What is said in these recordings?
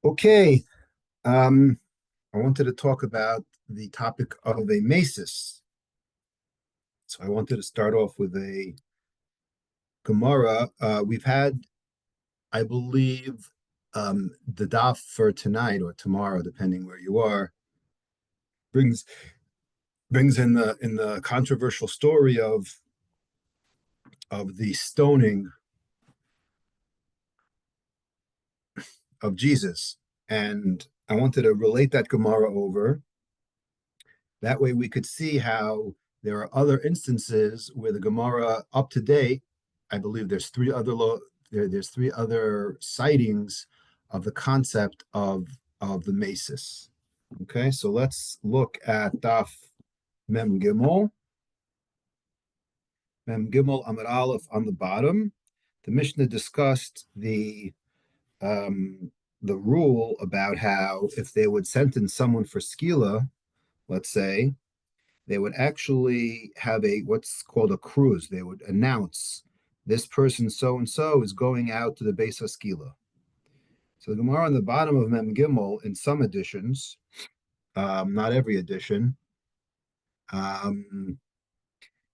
Okay, I wanted to talk about the topic of a masis. So I wanted to start off with a Gemara. We've had, I believe, the daf for tonight or tomorrow, depending where you are, brings brings in the controversial story of the stoning of Jesus, and I wanted to relate that Gemara over. That way, we could see how there are other instances where the Gemara up to date. I believe there's three other sightings of the concept of the Masis. Okay, so let's look at Daf Mem Gimel. Mem Gimel Amud Aleph on the bottom. The Mishnah discussed the rule about how if they would sentence someone for skila, let's say, they would actually have a what's called a cruise. They would announce this person so and so is going out to the Beis Haskila. So the Gemara on the bottom of Mem Gimel in some editions, not every edition, um,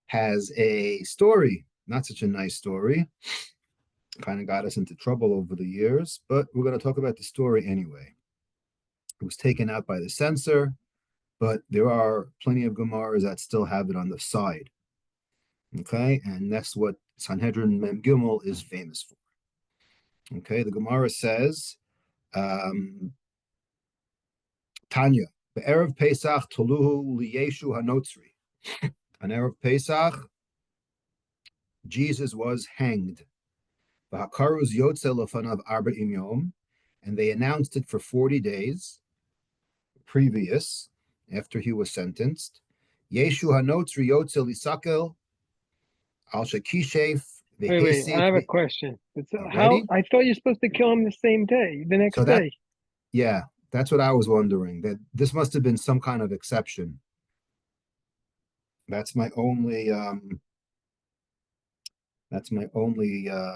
has a story. Not such a nice story. Kind of got us into trouble over the years, but we're going to talk about the story anyway. It was taken out by the censor, but there are plenty of Gemaras that still have it on the side. Okay, and that's what Sanhedrin Mem Gimel is famous for. Okay, the Gemara says, Tanya, the Erev Pesach Toluhu Liyeshu Hanotzri. On Erev Pesach, Jesus was hanged. V'hakaruz Yotze Lefanav Arba'im Yom, and they announced it for 40 days previous, after he was sentenced. Yeshu Hanotzri Yotze Lisakel Al Shakishef. Wait, I have a question. It's how Ready? I thought you're supposed to kill him the same day, the So next that, day. yeah, that's what I was wondering. That this must have been some kind of exception. That's my only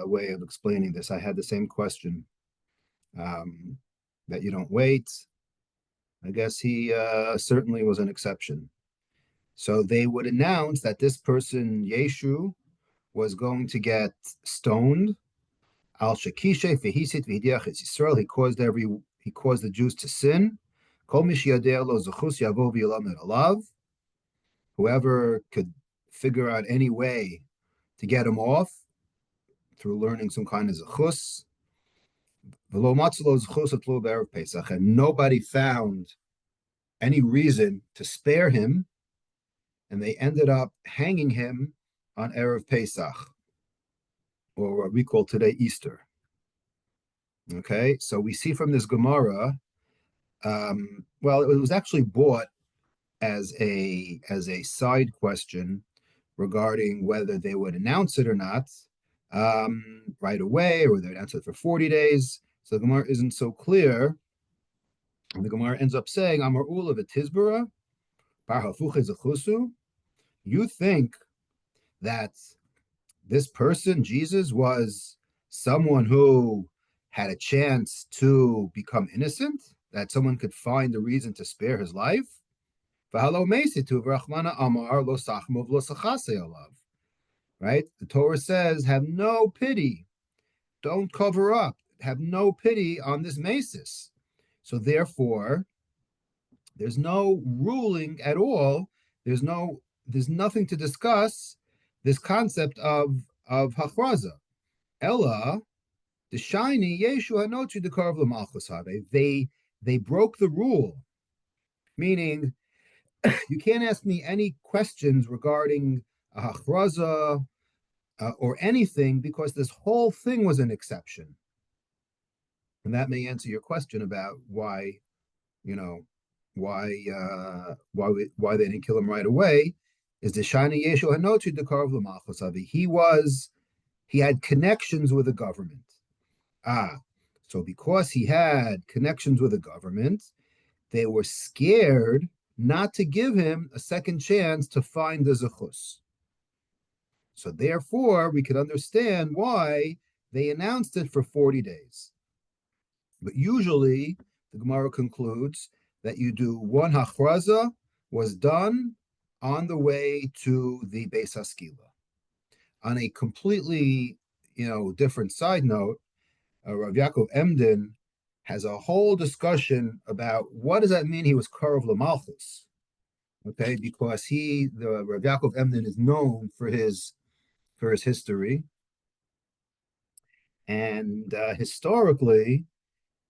way of explaining this. I had the same question. That you don't wait. I guess he certainly was an exception. So they would announce that this person, Yeshu, was going to get stoned. Al Shakishe Fehisit V'Hidiach Yisrael. He caused the Jews to sin. Kol Mishiyadeh Lo Zechus Yavo V'Yilamed Alav. Whoever could figure out any way to get him off through learning some kind of zechus. And nobody found any reason to spare him, and they ended up hanging him on Erev Pesach, or what we call today Easter. Okay, so we see from this Gemara, well, it was actually bought as a side question regarding whether they would announce it or not right away, or they would announce it for 40 days. So the Gemara isn't so clear. And the Gemara ends up saying, Amar Ula v'tizbara, bar hafuche zechusu. You think that this person, Jesus, was someone who had a chance to become innocent, that someone could find a reason to spare his life? Right? The Torah says, have no pity. Don't cover up. Have no pity on this masis. So therefore, there's no ruling at all. There's nothing to discuss this concept of hachraza. Ella, the shiny Yeshu Hanotri the Karv Malchus. They broke the rule, meaning you can't ask me any questions regarding a hachraza or anything, because this whole thing was an exception. And that may answer your question about why, you know, why they didn't kill him right away. Is the shani Yeshu Hanotri the Karv Malchusavi? He had connections with the government. So because he had connections with the government, they were scared not to give him a second chance to find the zechus. So therefore, we could understand why they announced it for 40 days. But usually the Gemara concludes that you do one hachraza was done on the way to the Beis Haskila. On a completely, different side note, Rav Yaakov Emden has a whole discussion about what does that mean he was Karov Lamalchus, okay? Because the Rav Yaakov Emden is known for his history, and historically,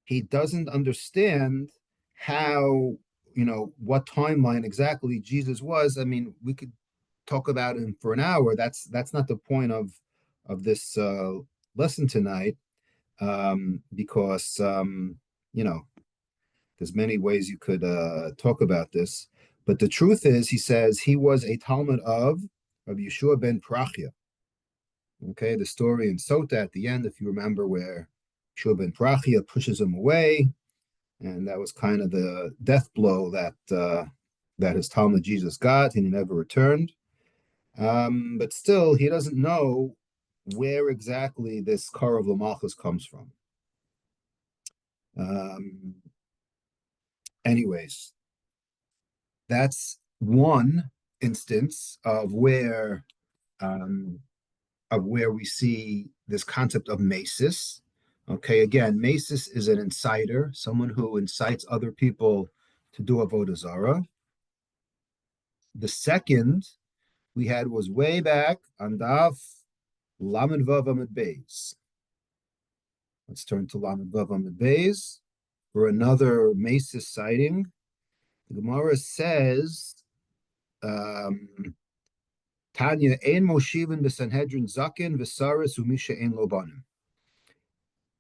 he doesn't understand how what timeline exactly Jesus was. I mean, we could talk about him for an hour. That's not the point of this lesson tonight, because there's many ways you could talk about this. But the truth is, he says he was a Talmud of Yeshua ben Prachia. Okay, the story in Sota at the end, if you remember, where Yeshua ben Prachia pushes him away, and that was kind of the death blow that his Talmud Jesus got, and he never returned. But still, he doesn't know where exactly this Karav Lamalchus comes from. Anyways, that's one instance of where we see this concept of mesis. Okay, again, mesis is an inciter, someone who incites other people to do avodah zarah. The second we had was way back on Daf Lamed Vav Amud Beis. Let's turn to Lamed Vav Amud Beis for another mesis sighting. The Gemara says, Tanya ein moshivin b'Sanhedrin zaken v'saris umisha ein lobanim.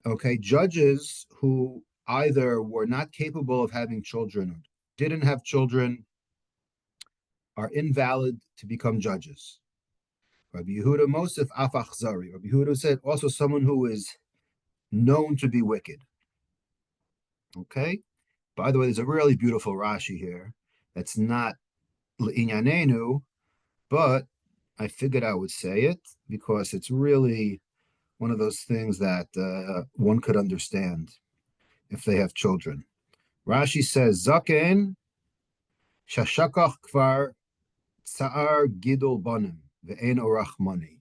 Okay, judges who either were not capable of having children or didn't have children are invalid to become judges. Rabbi Yehuda Mosef Afach Zari. Rabbi Yehuda said also someone who is known to be wicked. Okay. By the way, there's a really beautiful Rashi here that's not L'inyanenu, but I figured I would say it because it's really one of those things that one could understand if they have children. Rashi says, Zaken shashakach kvar tsa'ar gidol banim ve'en orach mani.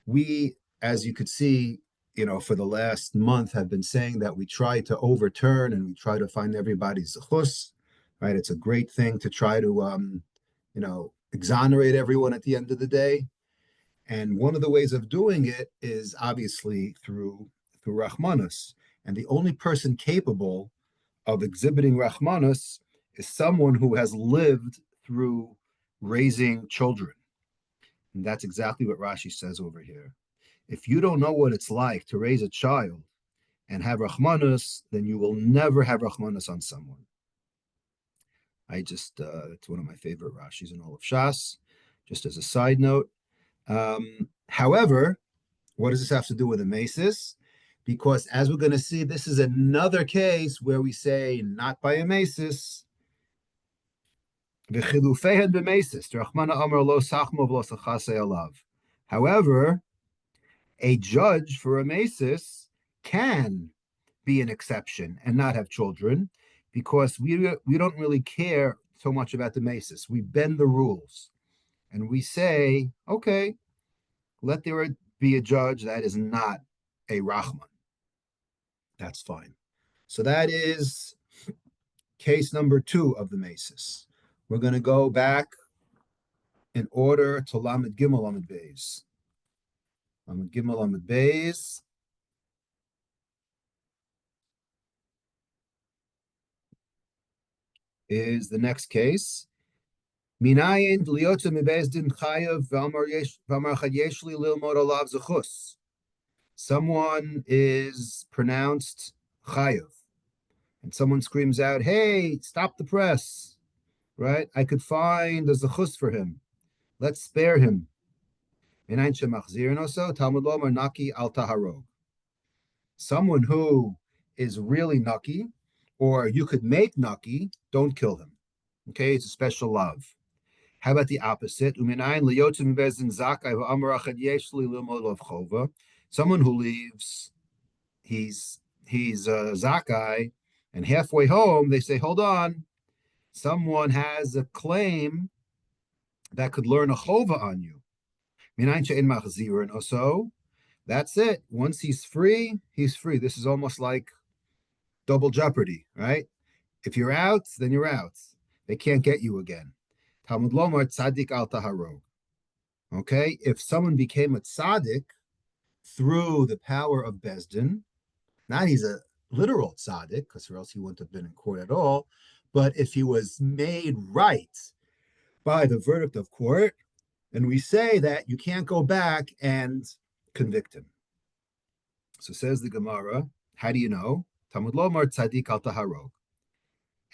We, as you could see, for the last month have been saying that we try to overturn and we try to find everybody's zechus, right? It's a great thing to try to, exonerate everyone at the end of the day. And one of the ways of doing it is obviously through Rachmanus. And the only person capable of exhibiting Rachmanus is someone who has lived through raising children. And that's exactly what Rashi says over here. If you don't know what it's like to raise a child and have Rachmanus, then you will never have Rachmanus on someone. It's one of my favorite Rashis in all of Shas, just as a side note. However, what does this have to do with a mesis? Because as we're going to see, this is another case where we say not by a mesis. However, a judge for a mesis can be an exception and not have children because we don't really care so much about the mesis. We bend the rules and we say, okay, let there be a judge that is not a Rahman. That's fine. So that is case number 2 of the mesis. We're going to go back in order to Lamed Gimel Lamed Beis. Lamed Gimel Lamed Beis is the next case. Minayin liyotze mibeis din chayav v'amar chad yesh li lilmod alav zechus. Someone is pronounced chayav, and someone screams out, "Hey, stop the press!" Right? I could find a zechus for him. Let's spare him. Minayin shemachzirin oso Talmud lomar naki al taharog. Someone who is really nucky, or you could make nucky, don't kill him. Okay, it's a special love. How about the opposite? Someone who leaves, he's he's Zakai, and halfway home they say, hold on, someone has a claim that could learn a chova on you. So that's it. Once he's free, he's free. This is almost like double jeopardy, right? If you're out, then you're out. They can't get you again. Talmud Lomar tzaddik al taharog. Okay, if someone became a tzaddik through the power of Bezdin, not he's a literal tzaddik, because or else he wouldn't have been in court at all, but if he was made right by the verdict of court, then we say that you can't go back and convict him. So says the Gemara, how do you know? Talmud Lomar tzaddik al taharog.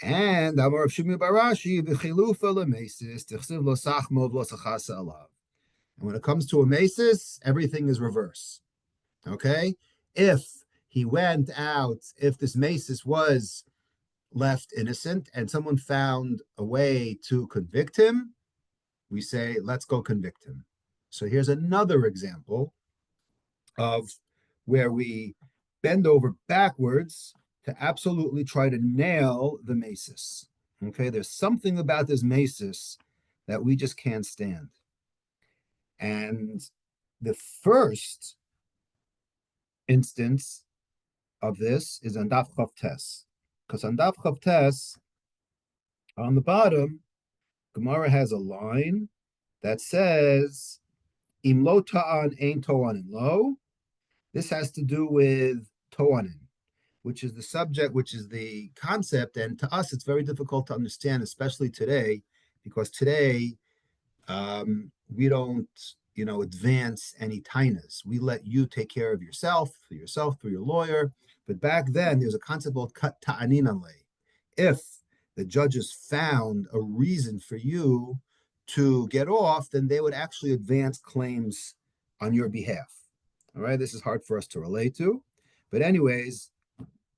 And Amar of Shimi Barashi, v'chilufa lemesis, tichsiv lo sachmo v'lo sachasa alav. And when it comes to a mesis, everything is reverse. Okay? If he went out, if this mesis was left innocent and someone found a way to convict him, we say, let's go convict him. So here's another example of where we bend over backwards to absolutely try to nail the mesis. Okay, there's something about this mesis that we just can't stand. And the first instance of this is on Daf Chav Tes. Because on Daf Chav Tes, on the bottom, Gemara has a line that says, Im lo ta'an ein to'anin lo. This has to do with to'anin, which is the subject, which is the concept. And to us, it's very difficult to understand, especially today, because today we don't, advance any tainas. We let you take care of yourself through your lawyer. But back then, there's a concept called ta'anin alei. If the judges found a reason for you to get off, then they would actually advance claims on your behalf. All right, this is hard for us to relate to. But anyways,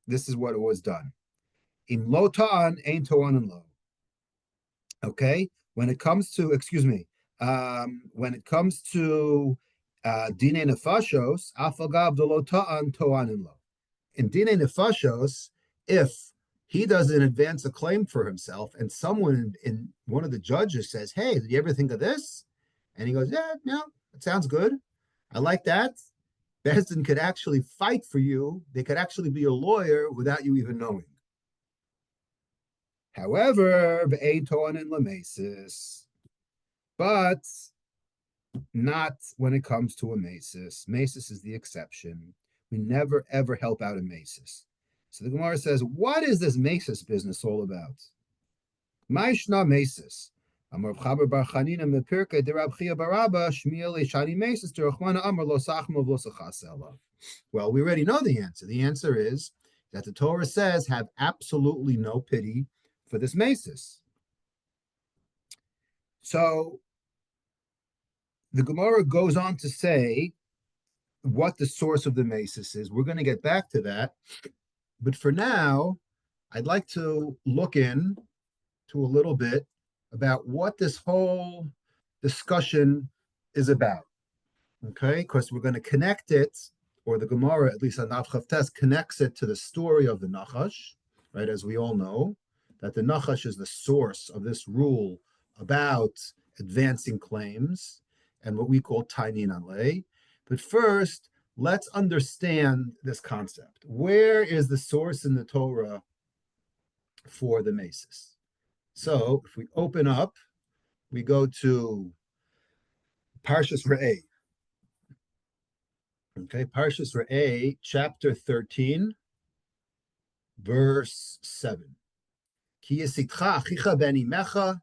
this is what it was done. Im lo ta'an, ein to'anin lo. Okay, when it comes to, when it comes to dine nefashos, afagav de lo ta'an to'anin lo. In dine nefashos, if he doesn't advance a claim for himself and someone in one of the judges says, hey, did you ever think of this? And he goes, yeah, no, it sounds good. I like that. Bezdin could actually fight for you. They could actually be a lawyer without you even knowing. However, but not when it comes to a mesis. Mesis is the exception. We never, ever help out a mesis. So the Gemara says, what is this mesis business all about? Maishna mesis. Amar Chaber Bar Chanina mepirka de Rab Chia Baraba Shmiel Shani mesis de Rachmana Amar Lo Sachmo V'Lo Sachas Elav. Well, we already know the answer. The answer is that the Torah says, have absolutely no pity for this mesis. So the Gemara goes on to say what the source of the mesis is. We're going to get back to that. But for now, I'd like to look in to a little bit about what this whole discussion is about. Okay, because we're going to connect it, or the Gemara, at least on Daf Chav Tes, connects it to the story of the Nachash, right? As we all know, that the Nachash is the source of this rule about advancing claims and what we call Tainin Alei. But first, let's understand this concept. Where is the source in the Torah for the mesis? So if we open up, we go to Parshas Re'eh. Okay, Parshas Re'eh, chapter 13, verse 7. Ki yisitcha achicha ben imecha,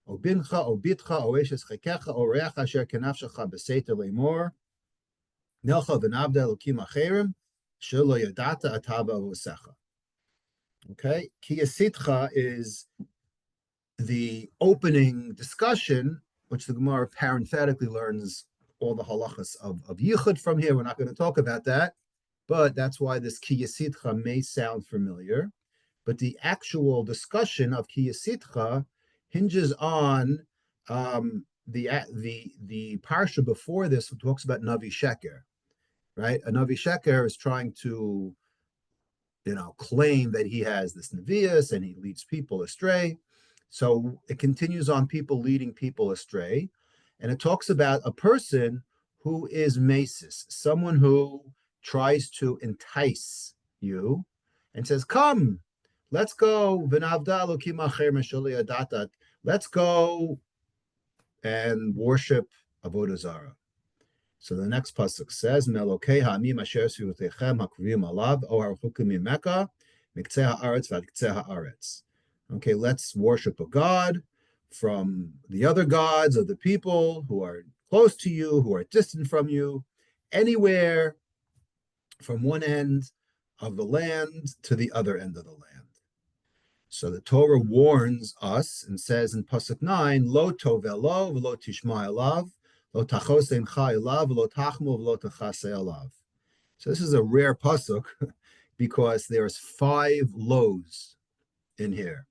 o bincha, o bitcha, o eshes chekecha, o reach asher kenafshecha b'seita le'mor, nelcha v'navda elokim acherim, shelo yadata ataba v'osecha. Okay, Ki yisitcha is the opening discussion, which the Gemara parenthetically learns all the halachas of Yichud from here. We're not going to talk about that, but that's why this Ki Yisitcha may sound familiar. But the actual discussion of Ki Yisitcha hinges on the parsha before this, which talks about Navi Sheker, right? A Navi Sheker is trying to claim that he has this nevius and he leads people astray. So it continues on people leading people astray. And it talks about a person who is masis, someone who tries to entice you and says, come, let's go. Let's go and worship Avodah Zarah. So the next pasuk says, "Melokei ha'amim asher sivutechem hakruvim alav o harchukim mimeka miktzeh haaretz v'ad ktzeh haaretz." Okay, let's worship a god from the other gods of the people who are close to you, who are distant from you, anywhere from one end of the land to the other end of the land. So the Torah warns us and says in pasuk 9, "Lo tovelo v'lo tishma elav." So this is a rare pasuk because there's 5 lows in here.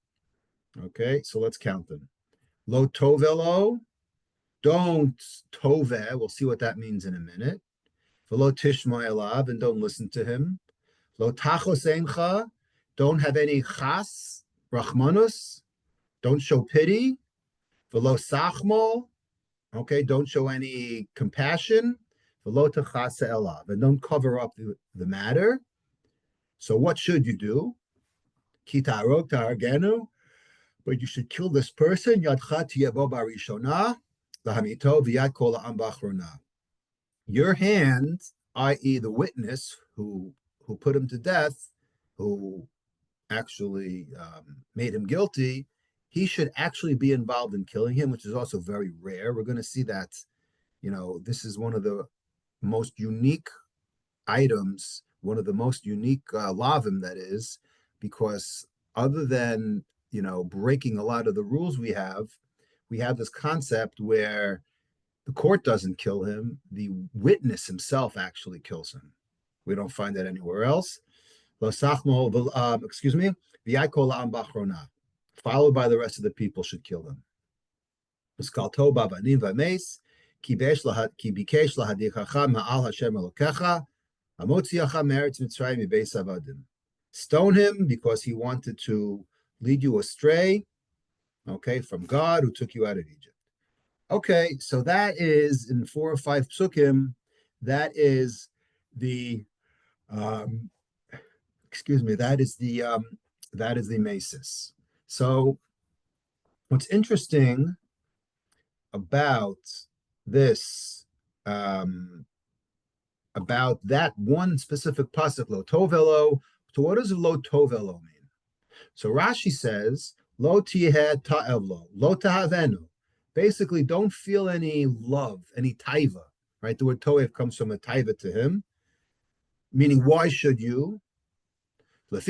Okay, so let's count them. Lo tovelo, don't tove. We'll see what that means in a minute. Velo tishma elav, and don't listen to him. Lo tachos eincha, don't have any chas, rachmanus, don't show pity. Velo sachmo, okay, don't show any compassion, and don't cover up the matter. So what should you do? But you should kill this person. Your hand, i.e. the witness who put him to death, who actually made him guilty, he should actually be involved in killing him, which is also very rare. We're going to see that, this is one of the most unique items, one of the most unique lavim, that is, because other than, breaking a lot of the rules we have this concept where the court doesn't kill him, the witness himself actually kills him. We don't find that anywhere else. Excuse me, followed by the rest of the people should kill them. Stone him because he wanted to lead you astray, okay, from God who took you out of Egypt. Okay, so that is in 4 or 5 psukim, that is the that is the masis. So what's interesting about this, about that one specific pasuk, lo tovelo, so what does lo tovelo mean? So Rashi says, lo tihed ta'evlo, lo tahavenu. Basically, don't feel any love, any taiva, right? The word toev comes from a taiva to him, meaning why should you? So what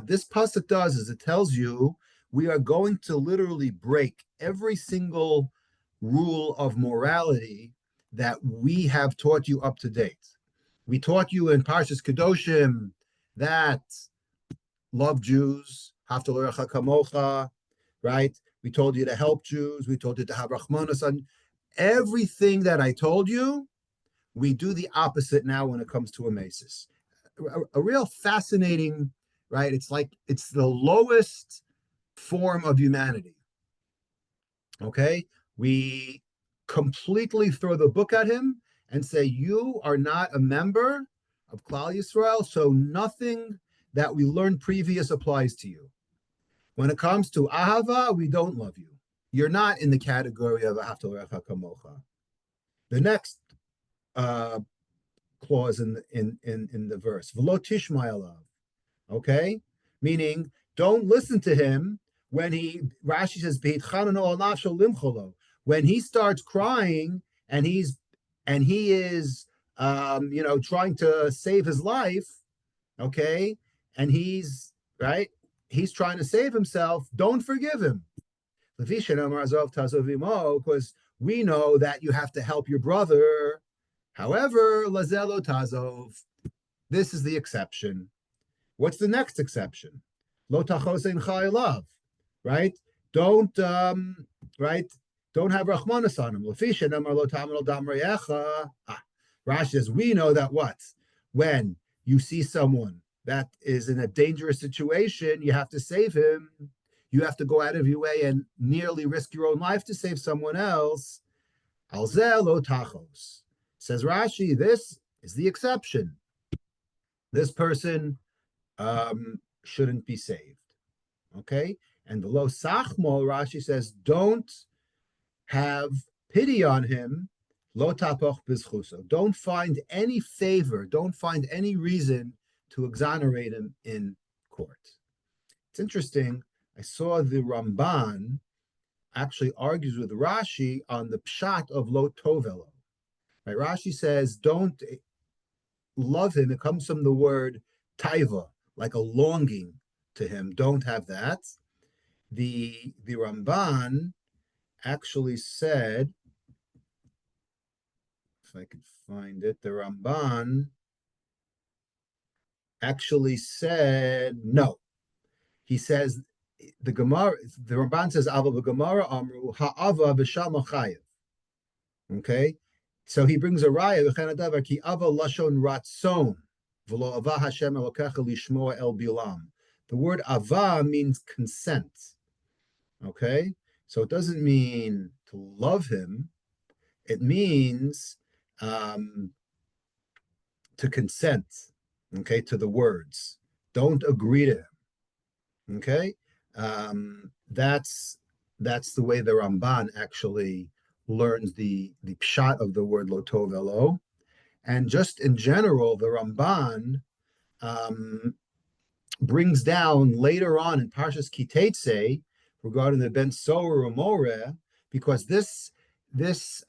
this pasuk does is it tells you we are going to literally break every single rule of morality that we have taught you up to date. We taught you in Parshas Kedoshim that love Jews, hafta l'orecha kamocha, right? We told you to help Jews. We told you to have rachmanos on everything that I told you. We do the opposite now when it comes to a masis. A real fascinating, right? It's like it's the lowest form of humanity. Okay, we completely throw the book at him and say, you are not a member of Klal Yisrael, so nothing that we learned previous applies to you. When it comes to ahava, we don't love you. You're not in the category of ahavta l'orecha kamocha. The next clause in the verse, v'lo tishma elav, okay, meaning don't listen to him when Rashi says when he starts crying and he is trying to save his life, okay, and he's trying to save himself, don't forgive him, because we know that you have to help your brother. However, lazelo tazov, this is the exception. What's the next exception? Lo tachosein chayelav, right? Don't don't have rachmanas on him. Rashi says, we know that what? When you see someone that is in a dangerous situation, you have to save him. You have to go out of your way and nearly risk your own life to save someone else. Alzel lo tachos. Says Rashi, this is the exception. This person shouldn't be saved. Okay? And the lo sachmo, Rashi says, don't have pity on him. Lo tapoch bizchuso. Don't find any favor, don't find any reason to exonerate him in court. It's interesting. I saw the Ramban actually argues with Rashi on the pshat of lo tovelo. Right? Rashi says, don't love him. It comes from the word taiva, like a longing to him. Don't have that. The Ramban actually said, if I could find it, the Ramban actually said no. He says the Gemara, the Ramban says Ava Gemara Amru Ha'ava B'Shama Chayev. Okay, so he brings a raya v'chanadavar ki Ava Lashon Ratzon v'lo Ava Hashem Elokecha Lishmoa El Bilam. The word Ava means consent. Okay, so it doesn't mean to love him. It means to consent, okay, to the words. Don't agree to him, okay? That's the way the Ramban actually learns the pshat of the word lo tov elo. And just in general, the Ramban brings down later on in Parshas Kitetse regarding the Ben Sower Umoreh, because this mesis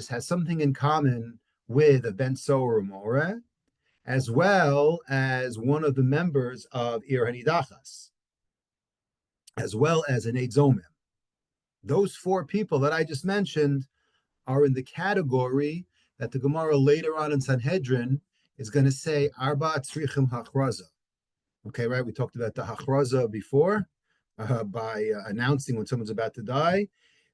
has something in common with a Ben Sower Umoreh, as well as one of the members of Ir Hanidachas, as well as an Eid Zomim. Those four people that I just mentioned are in the category that the Gemara later on in Sanhedrin is going to say Arba Tzrichim Hachraza. Okay, right? We talked about the Hachraza before by announcing when someone's about to die.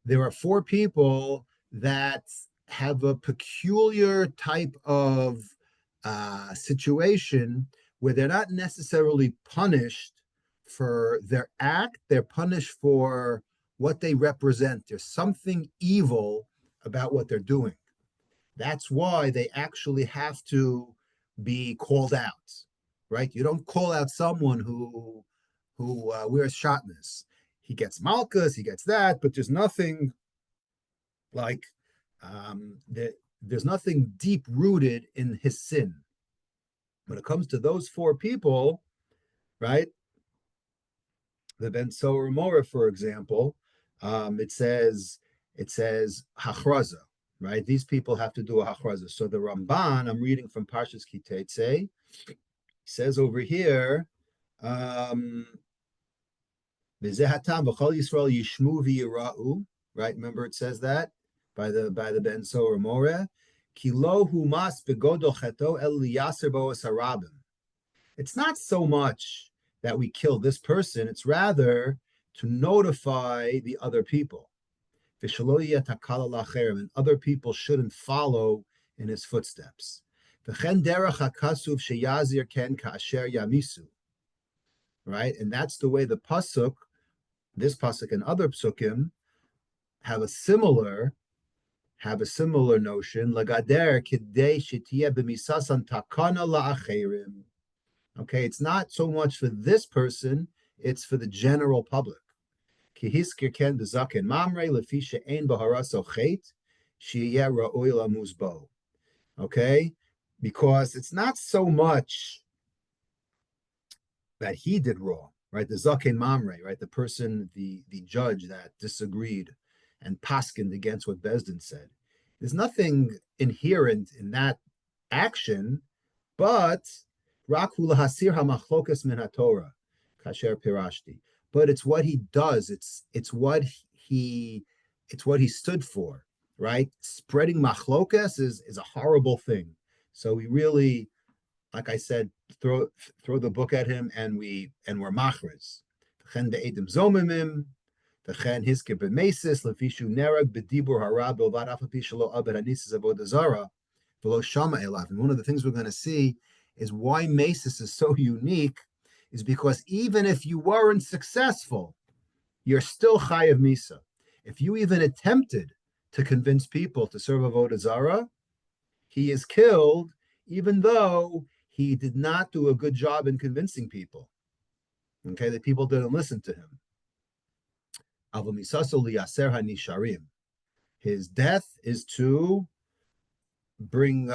There are four people that have a peculiar type of situation where they're not necessarily punished for their act, they're punished for what they represent. There's something evil about what they're doing. That's why they actually have to be called out, right? You don't call out someone who wears shatnez. He gets malchus, he gets that, but there's nothing like there's nothing deep rooted in his sin. When it comes to those four people, right? The Ben Sower Umoreh, for example, it says hachraza, right? These people have to do a hachraza. So the Ramban, I'm reading from Parshas Kitetse, says over here, right? Remember it says that by the Ben Sower Umoreh. It's not so much that we kill this person, it's rather to notify the other people. And other people shouldn't follow in his footsteps. Right? And that's the way the pasuk, this pasuk and other psukim, have a similar notion. Okay, it's not so much for this person, it's for the general public. Okay, because it's not so much that he did wrong, right? The zaken mamre, right? The person, the judge that disagreed and paskined against what Bezdin said. There's nothing inherent in that action, but rakhu lahasir hamachlokas min haTorah, kasher pirashti. But it's what he does. It's what he stood for, right? Spreading machlokas is a horrible thing. So we really, like I said, throw the book at him, and we're machres. Chen be'edim zomimim, chen hisker b'mesis lefishu nerag b'dibur hara b'ilvad afapi shelo abed hanisis avodah zara. v'lo shama elav. And one of the things we're going to see is why mesis is so unique, is because even if you weren't successful, you're still chayav misa. If you even attempted to convince people to serve avodah zarah, he is killed, even though he did not do a good job in convincing people. Okay, the people didn't listen to him. His death is to bring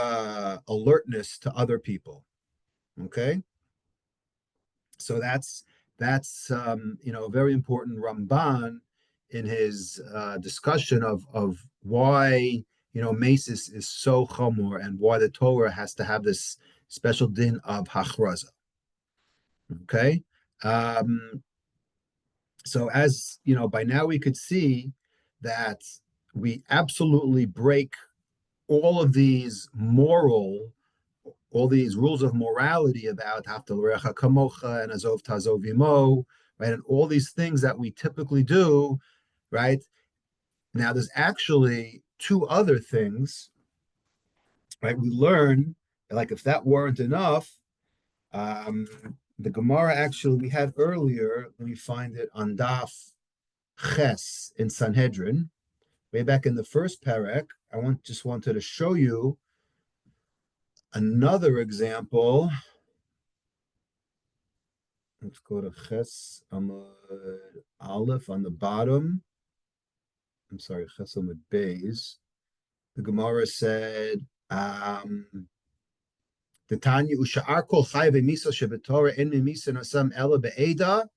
alertness to other people. Okay, so that's a very important Ramban in his discussion of why Mesis is so chamor and why the Torah has to have this special din of hachraza. Okay, so as by now we could see that we absolutely break all of these all these rules of morality about haftal recha kamocha and azov tazov imo, right, and all these things that we typically do, right? Now there's actually two other things, right? We learn, like if that weren't enough, the Gemara actually we had earlier. Let me find it on Daf Ches in Sanhedrin, way back in the first parak. Just wanted to show you another example. Let's go to Ches Amud Aleph on the bottom. I'm sorry, Ches Amud Beis. The Gemara said, the Tanya Usha'ar Kol Chai V'Misa Shebetorah En Mimisa Nasam Ela Be'eda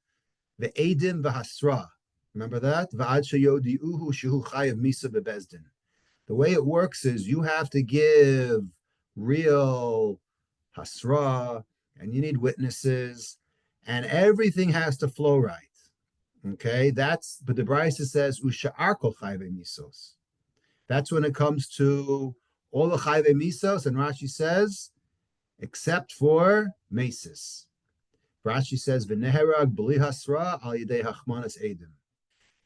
Ve'edim V'Hasra. Remember that? V'ad Sheyodi'uhu Shehu Chayav Misa Bebezdin. The way it works is you have to give real hasra, and you need witnesses, and everything has to flow right. Okay, but the Brisa says usha'ar kol chayve misos. That's when it comes to all the chayve misos, and Rashi says, except for mesis. Rashi says v'neherag b'li hasra al yidei hachmanas edim.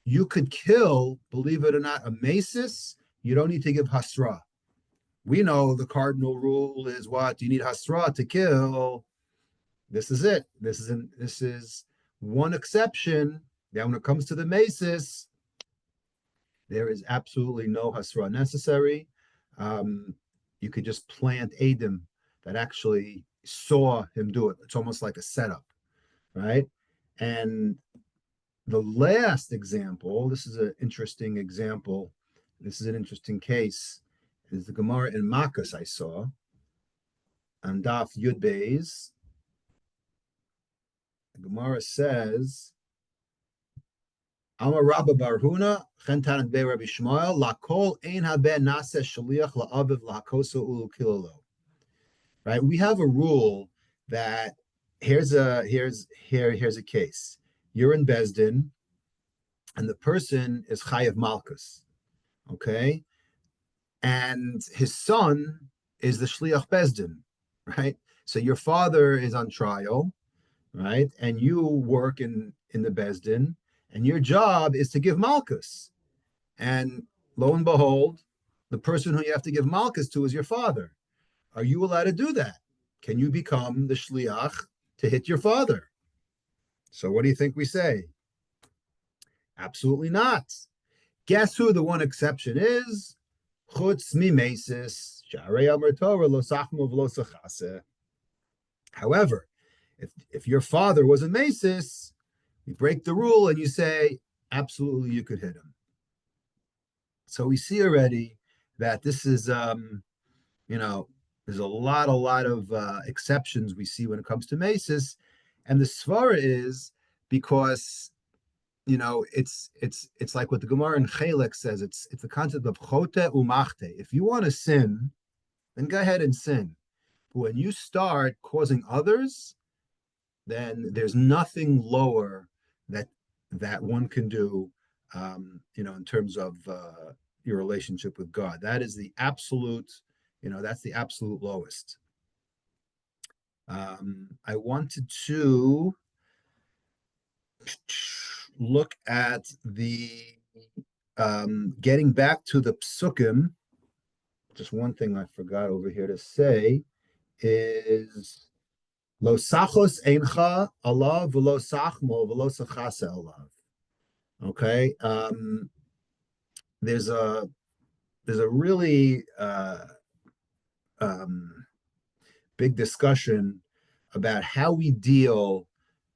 You could kill, believe it or not, a mesis. You don't need to give hasra. We know the cardinal rule is what? You need hasra to kill. This is it. This is one exception. Now, when it comes to the mesis, there is absolutely no hasra necessary. You could just plant Adam that actually saw him do it. It's almost like a setup, right? And the last example, this is an interesting example. This is an interesting case. Is the Gemara in Makkas I saw on Daf Yud Beis. The Gemara says, Amar Rabba Barhuna, Chentan Be Rabbi Shmuel, Lakol Ein Haben Nase Shaliach La'aviv Lahakoso Ulu Kilolo. Right? We have a rule that here's a case. You're in Bezdin, and the person is Chayav Malkus. Okay? And his son is the Shliach Bezdin, right? So your father is on trial, right? And you work in the Bezdin, and your job is to give Malchus. And lo and behold, the person who you have to give Malchus to is your father. Are you allowed to do that? Can you become the Shliach to hit your father? So what do you think we say? Absolutely not. Guess who the one exception is? Chutz mimesis, sharei amar Torah lo sachmu v'lo sachase. However, if your father was a mesis, you break the rule and you say, absolutely, you could hit him. So we see already that this is, there's a lot of exceptions we see when it comes to mesis, and the svara is because it's like what the Gemara in Chelek says. It's the concept of chote umachte. If you want to sin, then go ahead and sin. But when you start causing others, then there's nothing lower that one can do, in terms of your relationship with God. That is the absolute, that's the absolute lowest. I wanted to look at the getting back to the psukim just one thing I forgot over here to say is lo sachos eincha alav v'lo sachmo v'lo sachase alav. Okay, there's a really um, big discussion about how we deal,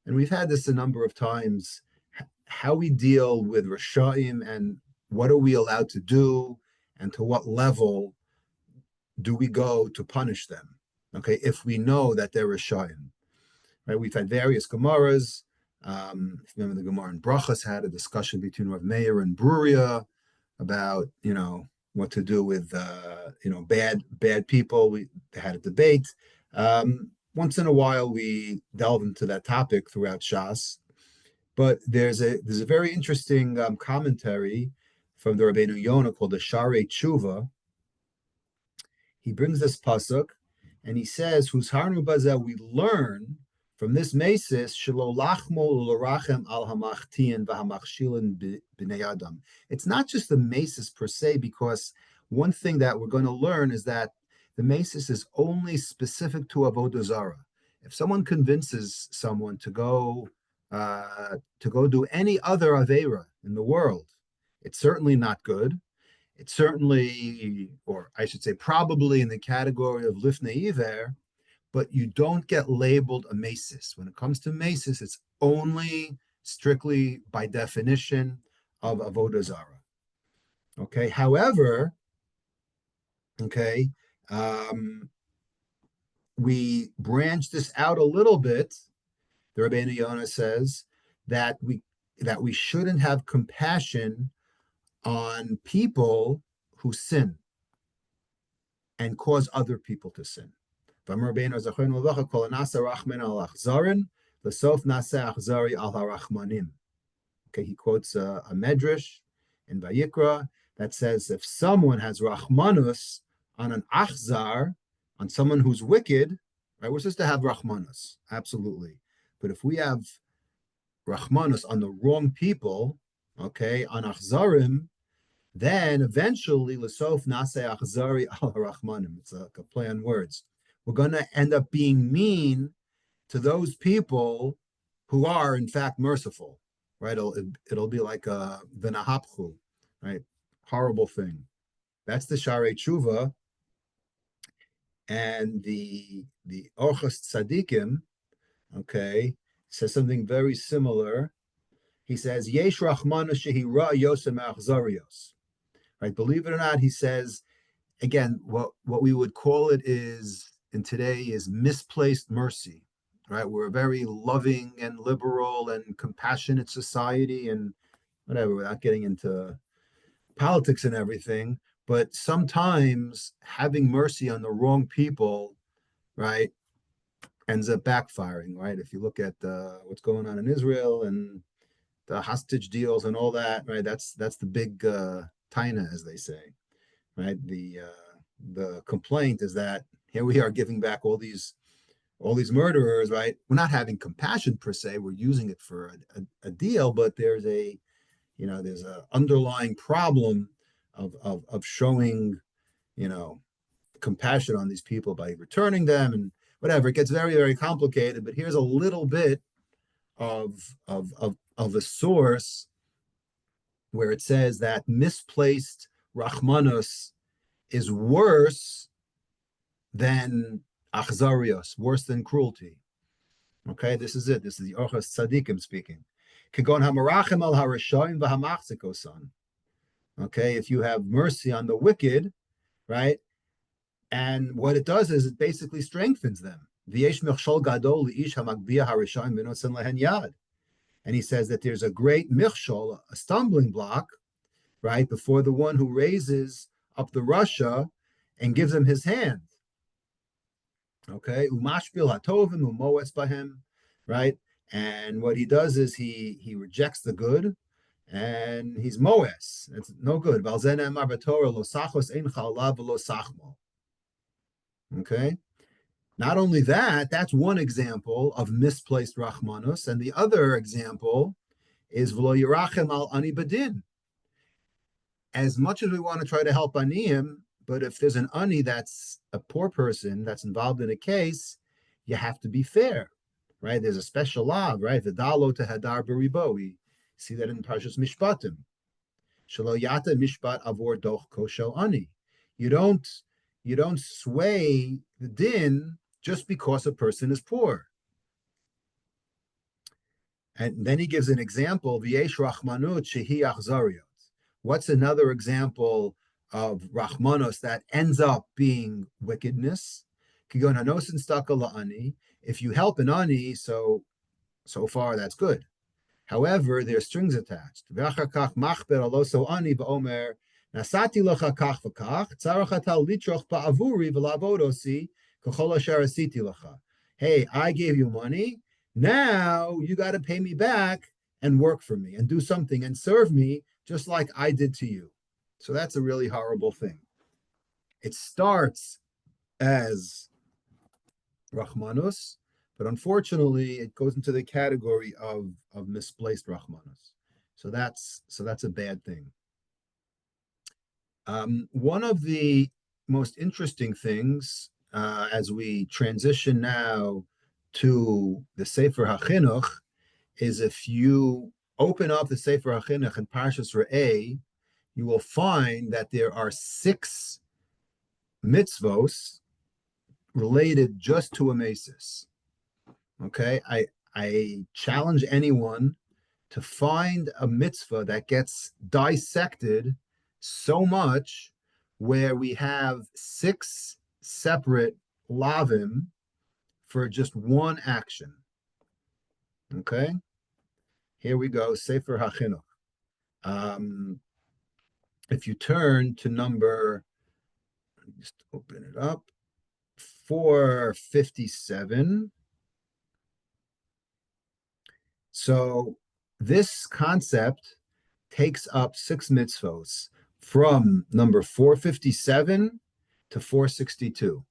and we've had this a number of times, how we deal with Rashaim and what are we allowed to do and to what level do we go to punish them, okay, if we know that they're Rashaim, right? We've had various Gemaras. If you remember the Gemara in Brachas had a discussion between Rav Meir and Bruria about, what to do with, bad people. We had a debate. Once in a while, we delve into that topic throughout Shas. But there's a very interesting commentary from the Rabbeinu Yonah called the Sharei Tshuva. He brings this pasuk, and he says, "Whose harnu bazel we learn from this mesis shelo lachmo l'rachem al hamachtian v'hamachshilin b'nei adam." It's not just the mesis per se, because one thing that we're going to learn is that the mesis is only specific to avodah zarah. If someone convinces someone to go do any other avera in the world, it's certainly not good. It's certainly, or I should say, probably in the category of lifnei iver, but you don't get labeled a mesis. When it comes to mesis, it's only strictly by definition of avodah zarah. Okay. However, okay, we branch this out a little bit. The Rabbeinu Yonah says that we shouldn't have compassion on people who sin and cause other people to sin. Okay, he quotes a medrash in Vayikra that says if someone has rachmanus on an achzar, on someone who's wicked, right, we're supposed to have rachmanus, absolutely. But if we have rachmanus on the wrong people, okay, on achzarim, then eventually, l'sof naseh achzari al rachmanim. It's a play on words. We're going to end up being mean to those people who are, in fact, merciful, right? It'll be like a v'nahapchu, right? Horrible thing. That's the Sharei Tshuva. And the Orchos Tzadikim, okay, says something very similar. He says, Yesh rachmanus shehi ra yosem achzarios. Right? Believe it or not, he says, again, what we would call it is, in today, is misplaced mercy, right? We're a very loving and liberal and compassionate society and whatever, without getting into politics and everything. But sometimes having mercy on the wrong people, right, ends up backfiring, right? If you look at what's going on in Israel and the hostage deals and all that, right? That's the big taina, as they say, right? The complaint is that here we are giving back all these murderers, right? We're not having compassion per se. We're using it for a deal, but there's a underlying problem of showing, compassion on these people by returning them and whatever. It gets very, very complicated, but here's a little bit of a source where it says that misplaced rachmanus is worse than achzarios, worse than cruelty. Okay, this is it. This is the Orchos Tzadikim speaking. Kagon hamarachem al harashoim v'hamachzikosan. Okay, if you have mercy on the wicked, right, and what it does is it basically strengthens them. V'yesh mechshol gadol li'ish hamagbia harashoim v'notzen lehen yad. And he says that there's a great michshol, a stumbling block, right, before the one who raises up the Russia and gives him his hand. Okay, umashpil hatovim umoes bahem, right? And what he does is he rejects the good, and he's moes. It's no good. Okay. Not only that, that's one example of misplaced rachmanus, and the other example is v'lo yirachem al ani badin. As much as we want to try to help aniyim, But if there's an ani that's a poor person that's involved in a case, you have to be fair, right? There's a special law, right? The dalo to hadar beribo. We see that in Parshas Mishpatim. Shelo yata mishpat avor doch koshel ani. You don't you don't sway the din just because a person is poor. And then he gives an example, V'yesh rachmanut shehi achzariot. What's another example of rachmanos that ends up being wickedness? Kigon hanosin staka la'ani. If you help an ani, so far that's good. However, there's strings attached. V'achakach machber aloso ani v'omer nasati locha kach v'kach tzarach atal litroch ba'avuri v'lavodosi k'chol asher asiti locha. Hey, I gave you money. Now you got to pay me back and work for me and do something and serve me just like I did to you. So that's a really horrible thing. It starts as Rahmanus, but unfortunately it goes into the category of misplaced Rahmanus. So that's a bad thing. One of the most interesting things as we transition now to the Sefer HaChinuch is if you open up the Sefer HaChinuch in Parshas Re'eh, you will find that there are 6 mitzvos related just to a mesis. Okay, I challenge anyone to find a mitzvah that gets dissected so much where we have 6 separate lavim for just one action. Okay, here we go, Sefer HaChinuch. If you turn to number, just open it up, 457. So this concept takes up 6 mitzvos from number 457 to 462.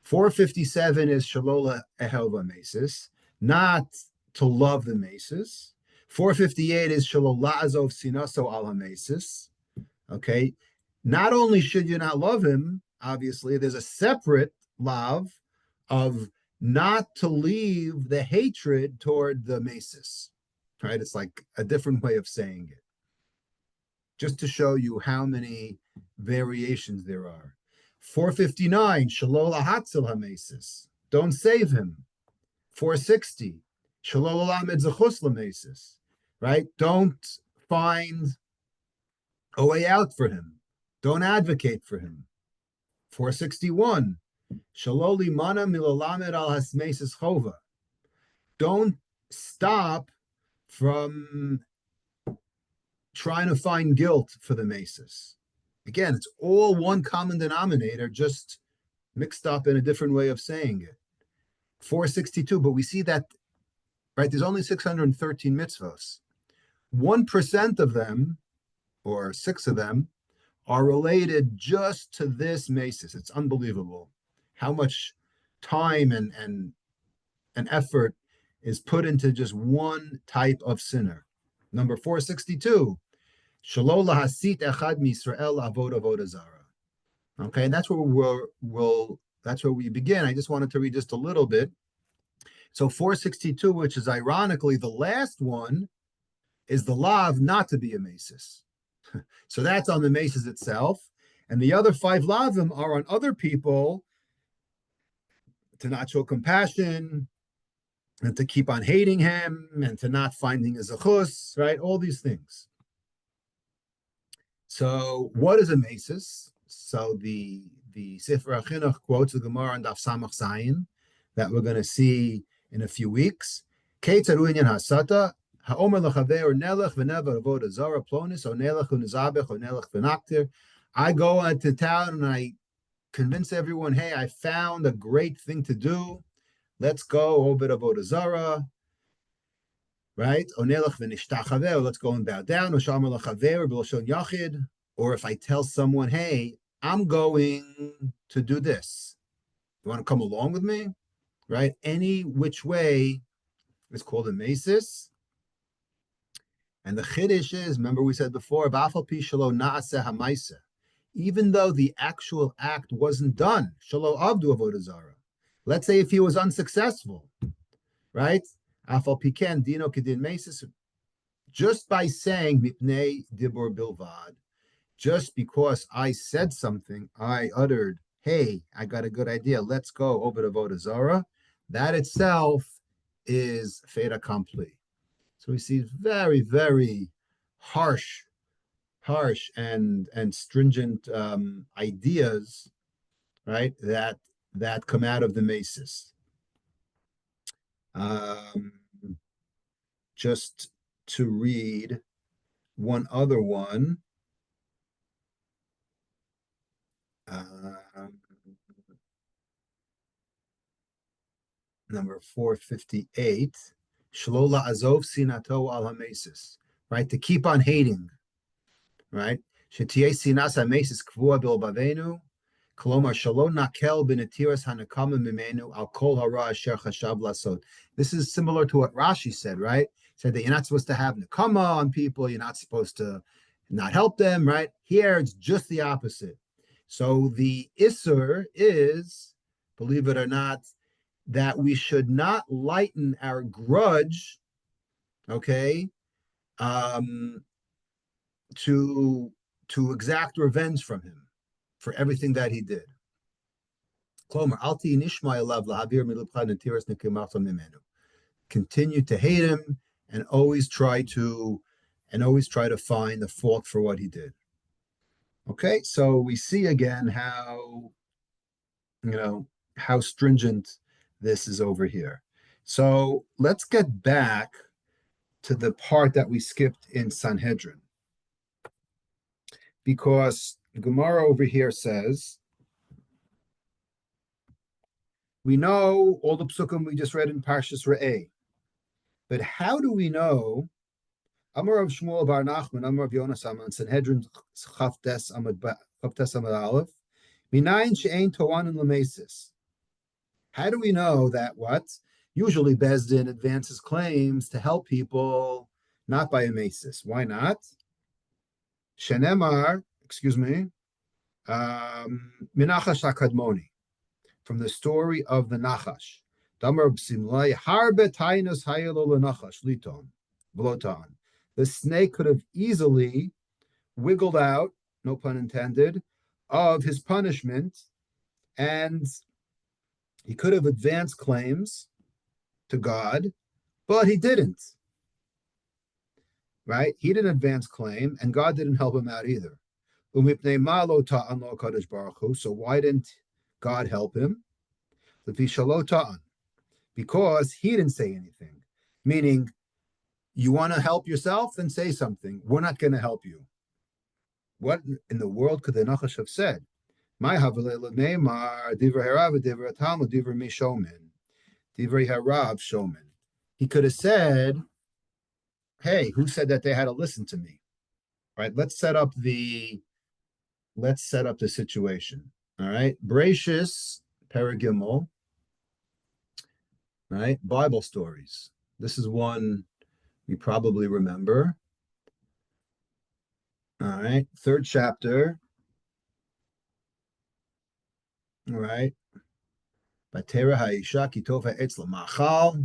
457 is shalola ehelva mesis, not to love the mesis. 458 is shalola azov sinaso ala mesis. Okay, not only should you not love him, obviously, there's a separate love of not to leave the hatred toward the mesis. Right? It's like a different way of saying it. Just to show you how many variations there are. 459, Shalola Hatzil HaMesis. Don't save him. 460, Shalola Lamed Zechus LaMesis. Right? Don't find a way out for him. Don't advocate for him. 461, Shaloli Mana Milolamed Al Hasmesis Chova. Don't stop from trying to find guilt for the mesis. Again, it's all one common denominator, just mixed up in a different way of saying it. 462, but we see that, right, there's only 613 mitzvos. 1% of them, or 6 of them, are related just to this mesis. It's unbelievable how much time and effort is put into just one type of sinner. Number 462, Shelo lahasit echad misrael avoda zara. Okay, and that's where that's where we begin. I just wanted to read just a little bit. So 462, which is ironically the last one, is the lav not to be a mesis. So that's on the mesis itself, and the other 5 lavim are on other people to not show compassion, and to keep on hating him, and to not finding a zechus, right? All these things. So what is a mesis? So the Sefer HaChinuch quotes the Gemara on Daf Samach Zayin that we're going to see in a few weeks. Keitzaru inyan hasata ha'omer l'chaver nelech v'never avoda zara plonis o nelech u'nizabech o nelech v'naktir. I go into town and I convince everyone, hey, I found a great thing to do. Let's go over to avoda zara. Right? Let's go and bow down. Or if I tell someone, hey, I'm going to do this. You want to come along with me? Right? Any which way is called a mesis. And the chiddush is, remember we said before, even though the actual act wasn't done. Shelo avdu avodah zarah. Let's say if he was unsuccessful, right? Afal piken dino kedin mesis. Just by saying mipnei dibur bilvad, just because I said something, I uttered, hey, I got a good idea, let's go over to avodah zarah, that itself is fait accompli. So we see very, very harsh and stringent ideas, right? That come out of the Masis. Um, just to read one other one. Number 458. Shlola azov sinato al hamesis. Right? To keep on hating. Right? Shetie sinas hamesis kvua bilbavenu. Kolomar shalom nakel benetiras hanakama mimenu al kol hara asher chashav lasot. This is similar to what Rashi said, right? Said that you're not supposed to have nakama on people. You're not supposed to not help them, right? Here it's just the opposite. So the Isser is, believe it or not, that we should not lighten our grudge, okay, um, to exact revenge from him for everything that he did. Continue to hate him and always try to find the fault for what he did. Okay, so we see again how how stringent this is over here. So let's get back to the part that we skipped in Sanhedrin, because Gemara over here says, we know all the psukim we just read in Parshas Re'eh, but how do we know? Amar of Shmuel bar Nachman, Amar of Yonas Aman, Sanhedrin Chavtes Amad Aleph, Minayin she'ein toanin l'mesis. How do we know that what? Usually Bezdin advances claims to help people, not by a mesis. Why not? Shenemar, Minachash HaKadmoni, from the story of the Nachash. Damar b'simlai harbe tainus hayelo l'nachash liton v'lotan. The snake could have easily wiggled out, no pun intended, of his punishment, and he could have advanced claims to God, but he didn't. Right? He didn't advance claim, and God didn't help him out either. So why didn't God help him? Because he didn't say anything. Meaning, you want to help yourself? Then say something. We're not going to help you. What in the world could the Nachash have said? My Harav Shomin. He could have said, hey, who said that they had to listen to me? Right? Let's set up the situation. All right. Bereshis Paragimel. Right? Bible stories. This is one we probably remember. All right. Third chapter. All right. Batera Haisha Kitova Etzla Machal.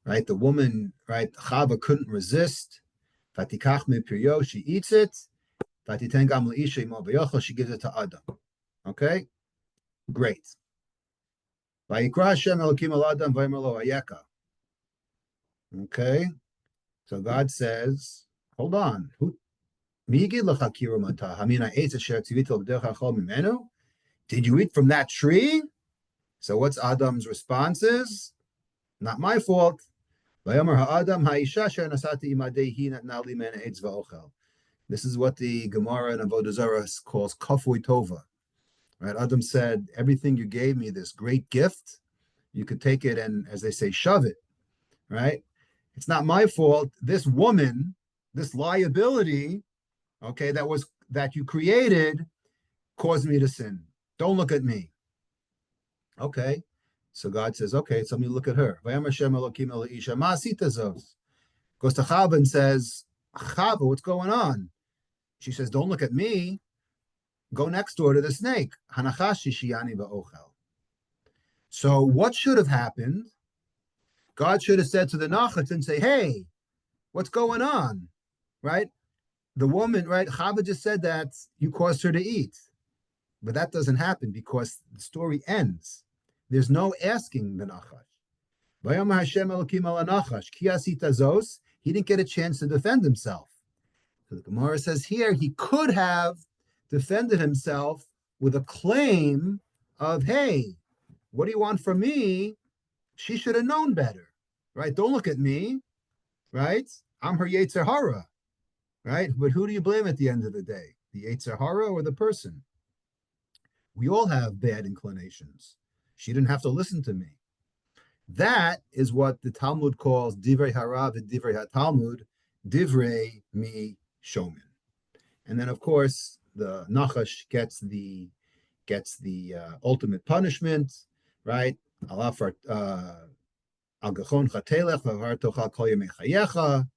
Right. The woman, right? Chava couldn't resist. Vatikach me piryo, she eats it. Vatiten gam leisha imo beyochel, she gives it to Adam. Okay? Great. Vayikra Hashem Elokim al Adam vaymer lo ayeka. Okay? So God says, hold on. Did you eat from that tree? So what's Adam's response is? Not my fault. This is what the Gemara and Avodah Zarah calls kafui tova. Right? Adam said, everything you gave me, this great gift, you could take it and, as they say, shove it. Right? It's not my fault. This woman, this liability, okay, that you created, caused me to sin. Don't look at me. Okay. So God says, okay, so let me look at her. Goes to Chava and says, Chava, what's going on? She says, don't look at me. go next door to the snake. Hanachashi shiyani va'ochel. So what should have happened? God should have said to the Nachash and say, hey, what's going on? Right? The woman, right? Chava just said that you caused her to eat. But that doesn't happen because the story ends. There's no asking the Nachash. Vayom Hashem Elokim ala Nachash, ki asita zos. He didn't get a chance to defend himself. So the Gemara says here he could have defended himself with a claim of, hey, what do you want from me? She should have known better, right? Don't look at me, right? I'm her Yetzer Hara, right? But who do you blame at the end of the day? The Yetzer Hara or the person? We all have bad inclinations. She didn't have to listen to me. That is what the Talmud calls divrei harav and divrei haTalmud, divrei mi shomin. And then, of course, the Nachash gets the ultimate punishment, right? Al gachon chatelech v'avar tochal kol yemei chayecha,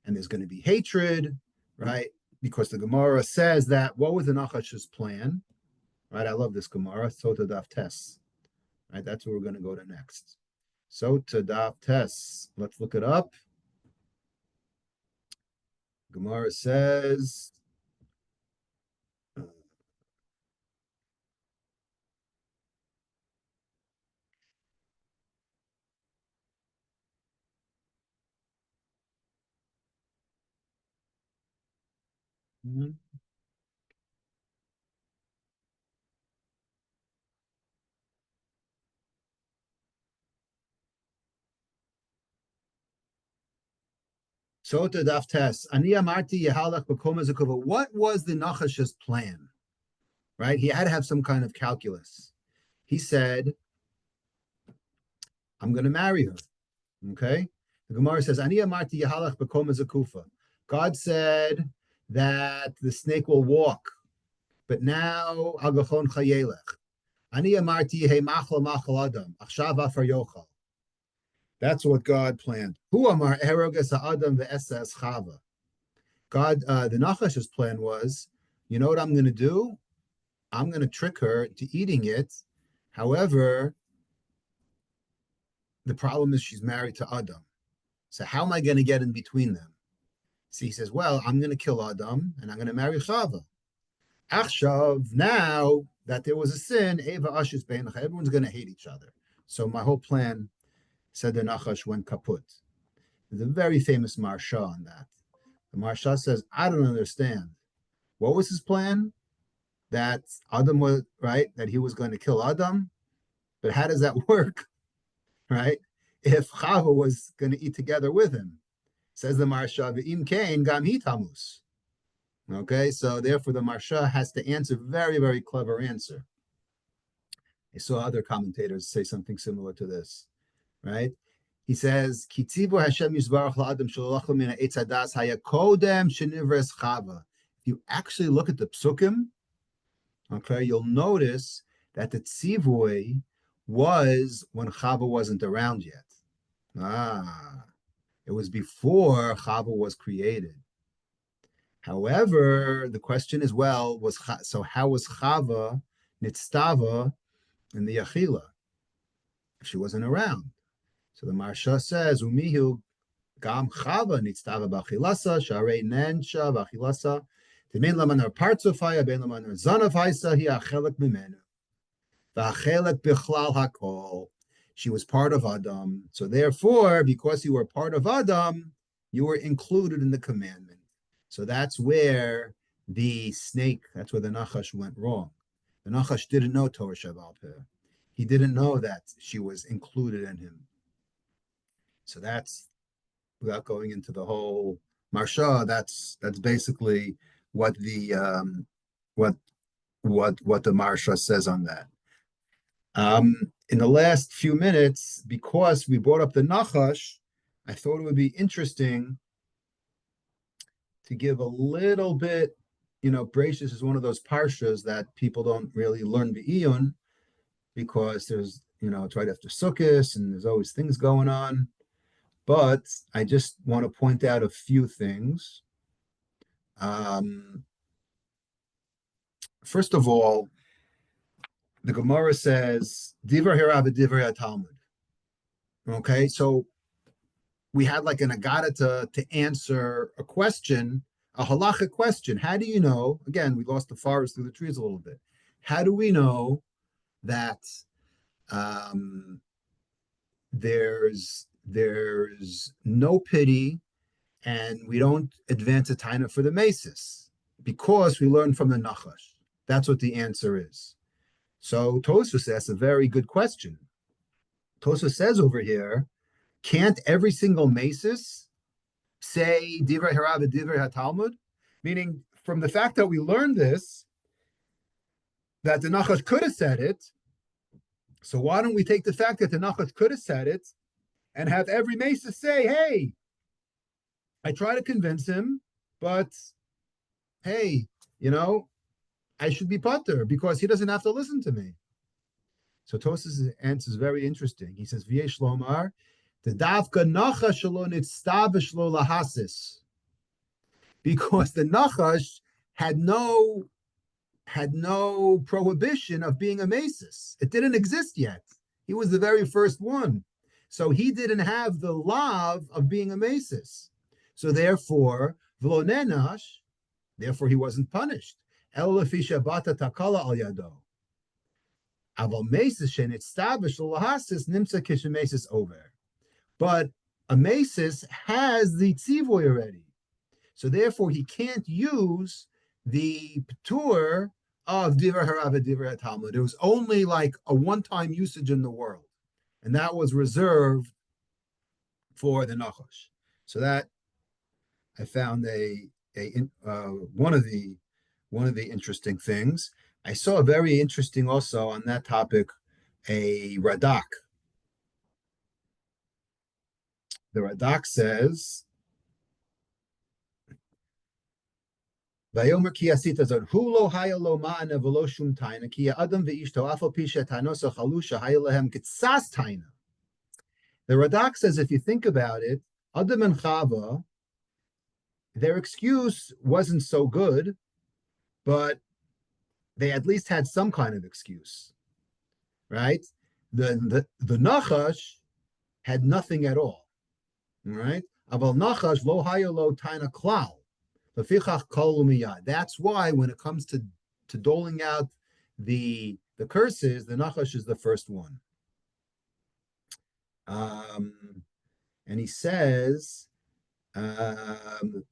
and there's going to be hatred, right? Because the Gemara says that what was the Nachash's plan? Right, I love this Gemara. Sota Daf Tes. Right, that's where we're going to go to next. Sota Daf Tes. Let's look it up. Gemara says. Sota Daf Tes. Ani amarti yehalach b'koma zekova. What was the Nachash's plan? Right, he had to have some kind of calculus. He said, "I'm going to marry her." Okay. The Gemara says, "Ani amarti yehalach b'koma zekufa." God said that the snake will walk, but now agachon chayelech. Ani amarti hey machal machal adam achshav afar yochal. That's what God planned. Hu amar eroges ha'adam ve'esas chava. God, the Nachash's plan was, you know what I'm going to do? I'm going to trick her to eating it. However, the problem is she's married to Adam. So how am I going to get in between them? So he says, well, I'm going to kill Adam and I'm going to marry Chava. Achshav, now that there was a sin, Eva Ashis Beinach, everyone's going to hate each other. So my whole plan, said the Nachash, went kaput. There's a very famous Marsha on that. The Marsha says, I don't understand. What was his plan? That Adam was, right, that he was going to kill Adam. But how does that work, right? If Chava was going to eat together with him. Says the Marsha, V'im Kain gam hi tamus. Okay, so therefore the Marsha has to answer very, very clever answer. I saw other commentators say something similar to this, right? He says, Kitzivu Hashem Yisbarach la'adam shalachim min ha'etz hadas hayakodem shenivres Chava. If you actually look at the psukim, okay, you'll notice that the tzivui was when Chava wasn't around yet. It was before Chava was created. However, the question is, well, so how was Chava nitztava in the Achila if she wasn't around? So the Marsha says, Umihu gam Chava nitztava b'achilasa, sharei nensha b'achilasa, temin lamanar partzofaya, ben lamanar zanafaisa, hi achelek mimenu. V'achelek bichlal hakol. She was part of Adam. So therefore, because you were part of Adam, you were included in the commandment. So that's where the snake, that's where the Nachash went wrong. The Nachash didn't know Torah Sheval Peh. He didn't know that she was included in him. So that's, without going into the whole Marsha, that's basically what the what the Marsha says on that. In the last few minutes, because we brought up the Nachash, I thought it would be interesting to give a little bit, Bereshis is one of those parshas that people don't really learn Be'iyun because there's, it's right after Sukkot and there's always things going on. But I just want to point out a few things. first of all, the Gemara says, Divrei Harav Divrei Talmud. Okay, so we had like an agada to answer a question, a halachic question. How do you know? Again, we lost the forest through the trees a little bit. How do we know that um, there's no pity and we don't advance a taina for the maces? Because we learn from the Nachash. That's what the answer is. So Tosfos asks a very good question. Tosfos says over here, can't every single maces say divrei harav and divrei hatalmud? Meaning, from the fact that we learned this, that the Nachash could have said it. So why don't we take the fact that the Nachash could have said it and have every maces say, "Hey, I try to convince him, but hey, I should be pater because he doesn't have to listen to me." So Tosfos' answer is very interesting. He says, "V'yesh lomar, the davka nachash lo nitztavish lo lahasis," because the nachash had no prohibition of being a masis. It didn't exist yet. He was the very first one, so he didn't have the lav of being a masis. So therefore, v'lo nenash, therefore he wasn't punished. El lefi shabata takala al yado. Aval mesis shenitztavish lo lahasis nimsa kishemesis over. But a masis has the tzivoy already. So therefore, he can't use the p'tur of divrei harav and divrei talmud. It was only like a one-time usage in the world, and that was reserved for the Nachash. So that I found one of the interesting things. I saw a very interesting also on that topic, a Radak. The Radak says, "Vayomer ki asita zod hulo haya lo ma'ana v'lo shum taina ki adam ve'ishto afal pisha tanosa chalusha haya lehem kitsas taina." The Radak says, if you think about it, Adam and Chava, their excuse wasn't so good, but they at least had some kind of excuse, right? The Nachash had nothing at all, right? Aval Nachash lo haya lo taina klal. That's why when it comes to doling out the curses, the Nachash is the first one. And he says, okay.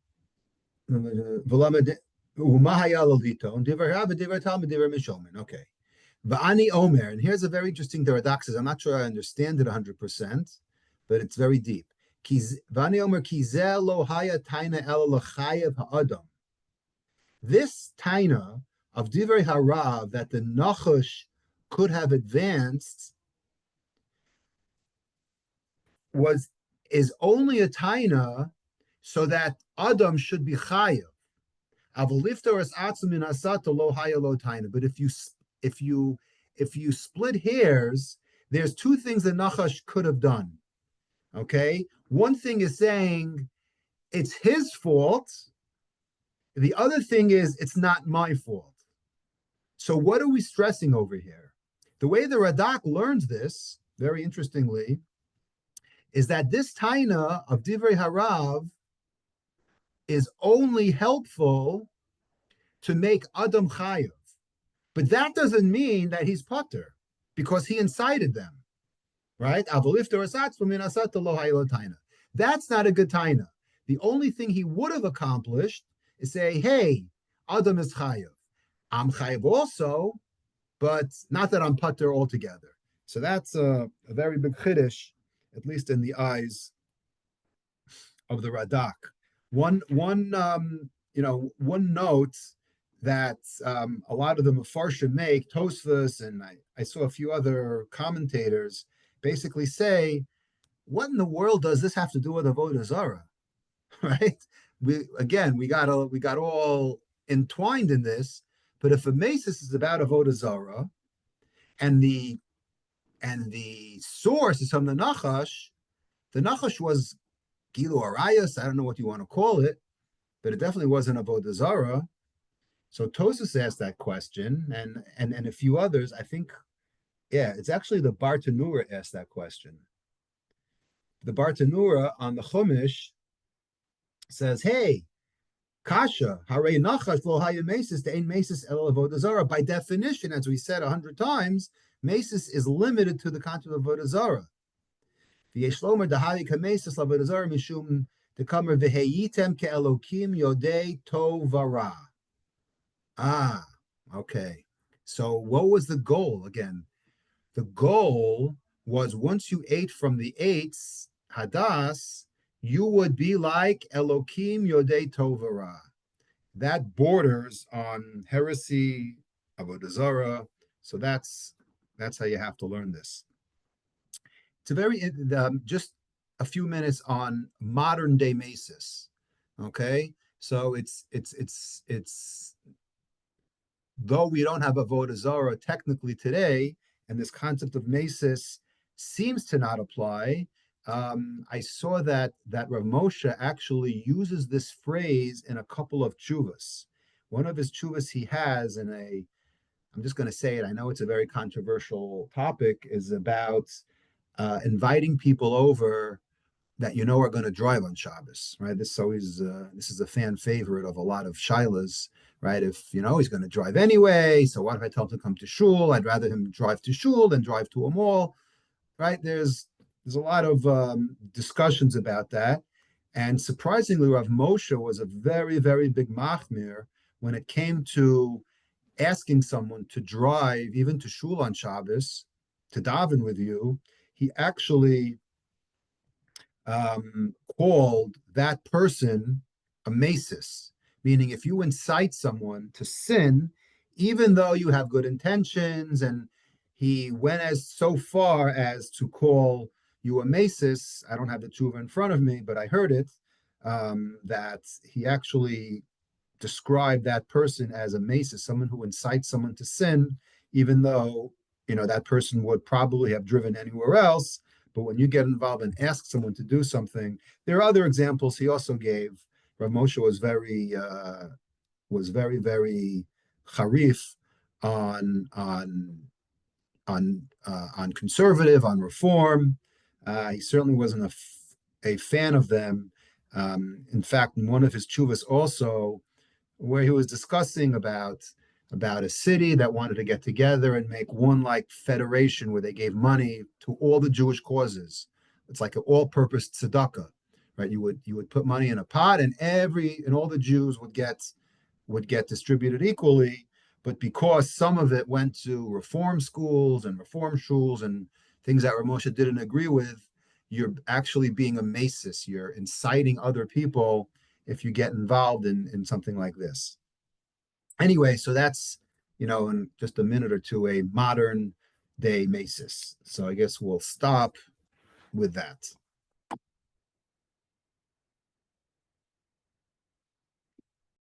Va'ani Omer, and here's a very interesting paradox. I'm not sure I understand it 100%, but it's very deep. Va'ani Omer kizel lo haya taina el l'chayev ha'adam. This taina of divrei harav that the Nachash could have advanced is only a taina so that Adam should be chayev. But if you split hairs, there's two things that Nachash could have done. Okay, one thing is saying it's his fault. The other thing is it's not my fault. So what are we stressing over here? The way the Radak learns this, very interestingly, is that this taina of divrei harav is only helpful to make Adam chayav. But that doesn't mean that he's pater, because he incited them, right? That's not a good taina. The only thing he would have accomplished is say, hey, Adam is chayav. I'm chayav also, but not that I'm pater altogether. So that's a very big chiddush, at least in the eyes of the Radak. One note that a lot of the Mefarshim make, Tosfos, and I saw a few other commentators basically say, what in the world does this have to do with Avodah Zarah? Right? We got all entwined in this, but if a mesis is about Avodah Zarah, and the source is from the Nachash was Gilu Arayas, I don't know what you want to call it, but it definitely wasn't Avodah Zarah. So Tosas asked that question, and a few others. I think, yeah, it's actually the Bartanura asked that question. The Bartanura on the Chumash says, "Hey, Kasha, Hare Nachash Lo Haya Mesis, the Ein Mesis El Avodah Zarah." By definition, as we said 100 times, Mesis is limited to the concept of Avodah Zarah. V'yesh lomer Dahari Kamesis Avodah Zarah Mishum Dekamer V'Heyitem Ke'Elokim Yodei Tovara. Ah, okay. So what was the goal again? The goal was once you ate from the eights, Hadas, you would be like Elokim Yodei Tovara. That borders on heresy, Avodah Zarah. So that's how you have to learn this. It's a very just a few minutes on modern day Masis. Okay, so it's though we don't have Avodah Zarah technically today, and this concept of Masis seems to not apply. I saw that Rav Moshe actually uses this phrase in a couple of tshuvas. One of his tshuvas he has in a, I'm just going to say it, I know it's a very controversial topic, is about inviting people over that you know are going to drive on Shabbos, right? This is a fan favorite of a lot of shilas, right? If you know he's going to drive anyway, so what if I tell him to come to shul? I'd rather him drive to shul than drive to a mall, right? There's a lot of discussions about that, and surprisingly, Rav Moshe was a very big machmir when it came to asking someone to drive even to shul on Shabbos to daven with you. He actually called that person a masis, meaning if you incite someone to sin, even though you have good intentions, and he went as so far as to call you a masis. I don't have the tshuva in front of me, but I heard it, that he actually describe that person as a mason, someone who incites someone to sin, even though that person would probably have driven anywhere else. But when you get involved and ask someone to do something, there are other examples he also gave. Rav Moshe was very harif on conservative, on reform. He certainly wasn't a fan of them. In fact, in one of his chuvas also, where he was discussing about a city that wanted to get together and make one like federation where they gave money to all the Jewish causes. It's like an all-purpose tzedakah, right? You would put money in a pot, and all the Jews would get distributed equally. But because some of it went to reform schools and reform shuls and things that Ramosha didn't agree with, you're actually being a masis. You're inciting other people if you get involved in something like this. Anyway, so that's, in just a minute or two, a modern day masis. So I guess we'll stop with that.